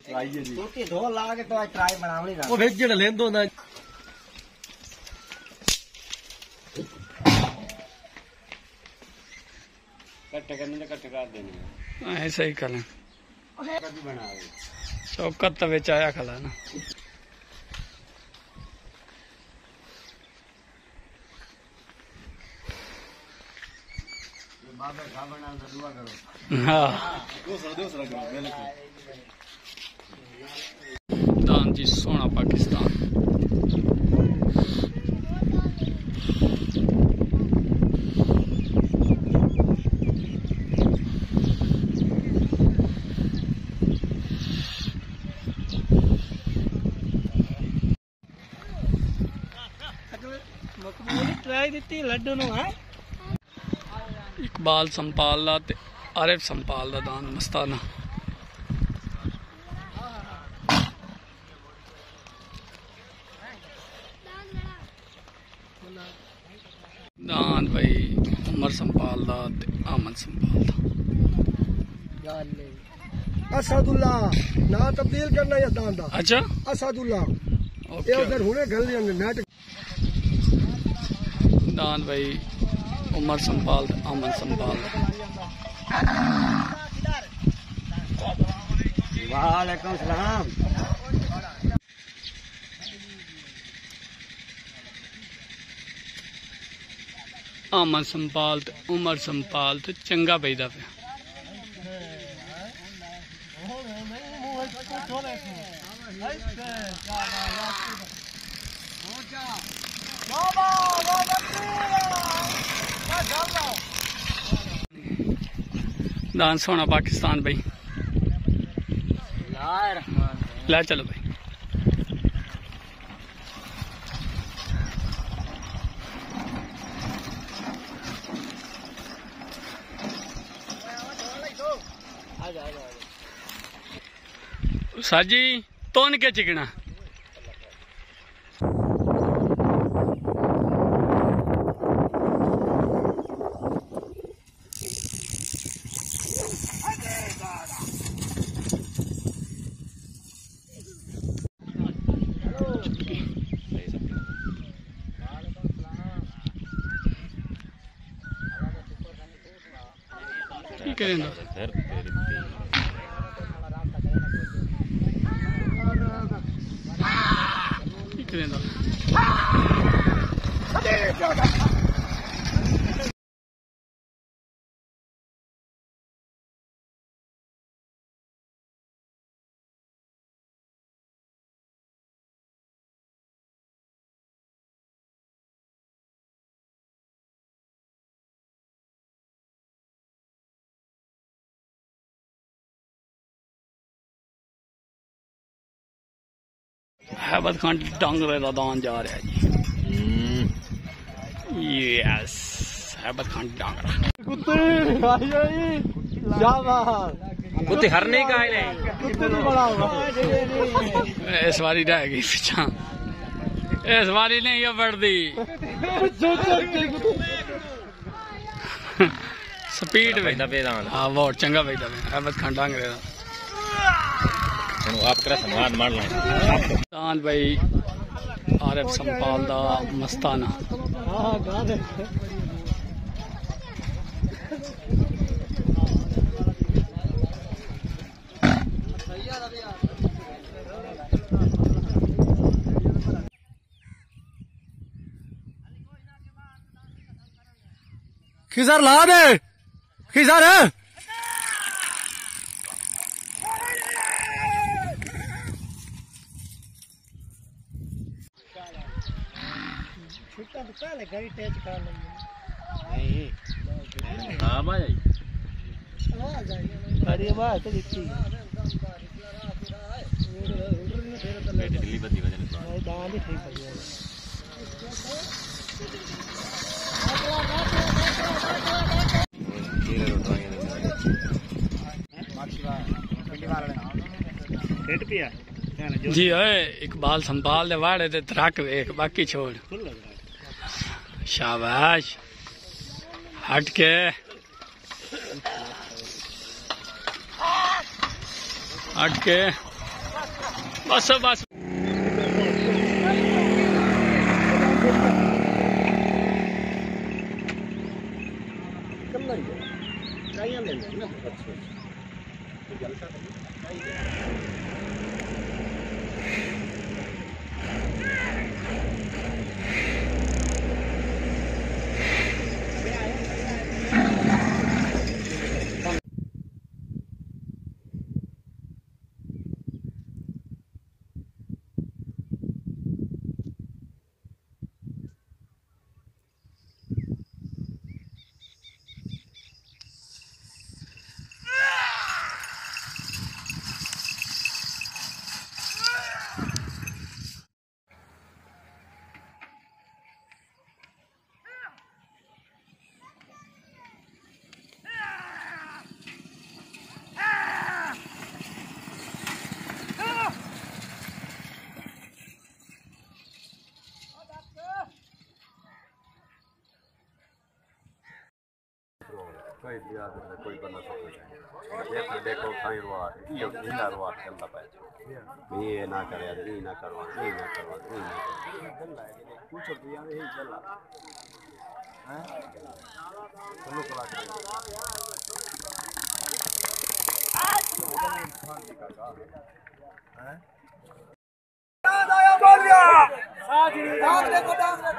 try है जी टूटी धो ला के तो ट्राई बनावनी ना वो भेज जेड़ा लेंदो ना कट करने का कट कर देने ऐसा ही करें कभी बनावे चौकत तो बेच आया खला ना बाबा खा बना तो दुआ करो हाँ दूसरा करो बिल्कुल दान जी सोना पाकिस्तान ट्राई दी लड्डू नु है इकबाल संपाल दा ते आरिफ संपाल दा दान मस्ताना दान भाई उमर संपाल दा ते अहमद संपाल दा असदुल्ला ना तब्दील करना या दान दा अच्छा असदुल्ला ओके ये उधर हुने गल नेट दान भाई उमर संपाल ते अहमद संपाल वालेकुम सलाम अहमद संपाल ते उमर संपाल ते चंगा पैदा पे दान सोना पाकिस्तान भाई ला चलो भाई साजी तोन के चिकना ठीक है ना हैबत खान डांगरे का दान जा रहा है जी यस हैबत खान डांगरा कुत्ते हरने का है इस बारी रह गई पिछा इस बारी नहीं ये बढ़ती स्पीड में हाँ बहुत चंगा पैदा हैबत खान डांगरे का आप करा संवाद मार लें दान भाई आरिफ संपाल दा मस्ताना खिजर ला दे खिजर है पहले गाड़ी टेच कर लेंगे हाँ भाई गाड़ी आवाज तो दिखती दिल्ली बत्ती बजने दान ही ठीक है जी ओए इकबाल संभाल दे वाड़े ते तरक वेख बाकी छोड़ शाबाश हट के बस बस कोई बंदा देखो देखो खाई रुआ यो जिंदा रुआ चलता पाए ये ना करे यार ये ना करवा ये ना करवा ये ना करवा कुछ तो यार यही चला हैं चलो कला हैं आया बोल गया डांस देखो कहता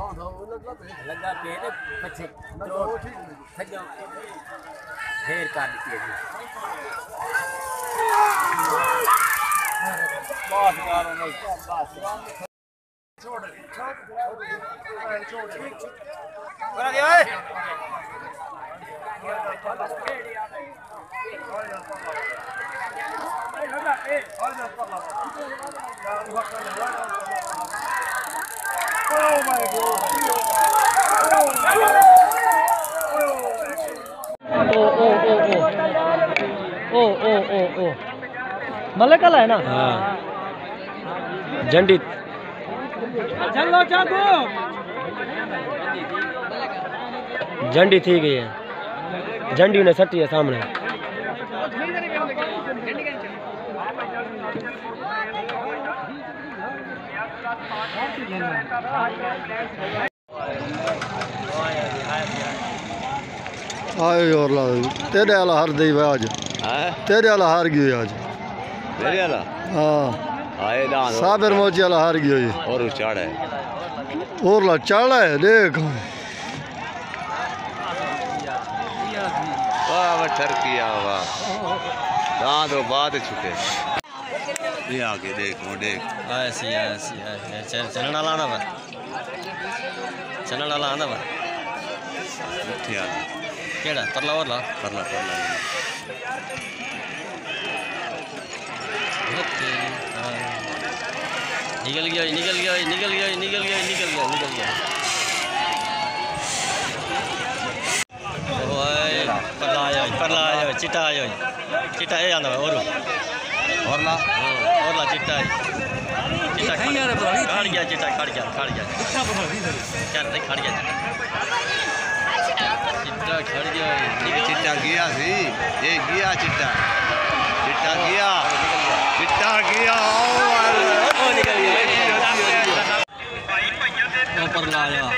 लगा के पछे थजो ढेर काट के बस मारो नहीं बस छोड़ बना गया है ओ मलक है ना झंडी चलो चाकू झंडी थी गई है झंडी ने सटी है सामने आयो और ला तेरे वाला हार दी आज तेरे वाला हार गई आज मेरे वाला हाँ आए दान साबिर मोची वाला हार गई और चढ़ा है और ला चढ़ा है देख वाह वठर किया वाह दांत तो बाद छुटे ये आके देखो देख ऐसी चलने वाला आना बा चलने वाला आना बा उठे आ केड़ा परला और ला परला निकल गया ओए परला आयो चिट्टा ए आंदा और ला चिट्टा खड़ गया चिट्टा खड़ गया क्या नहीं खड़ गया चिट्टा खड़ गया चिट्टा गया सी ये गया चिट्टा गया पर लाया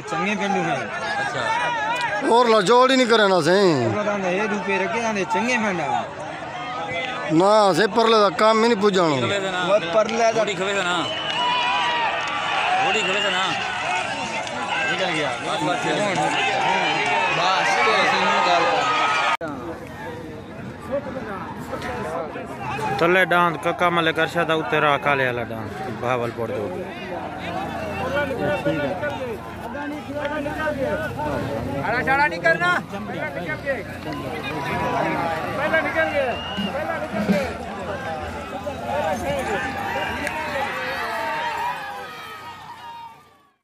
चंगे पिंडू है अच्छा और ला जोड़ ही नहीं करे ना से ये रुपए रखे आंदे चंगे पिंडा ना से परले दा काम ही नहीं पुजानो वो परले दा थोड़ी खवे ना थोड़ी खवे ना निकल गया बस गाल तले डांद कक्का मले करशा था उत्ते रा काले वाला डांद बहावलपुर दो आड़ा नहीं करना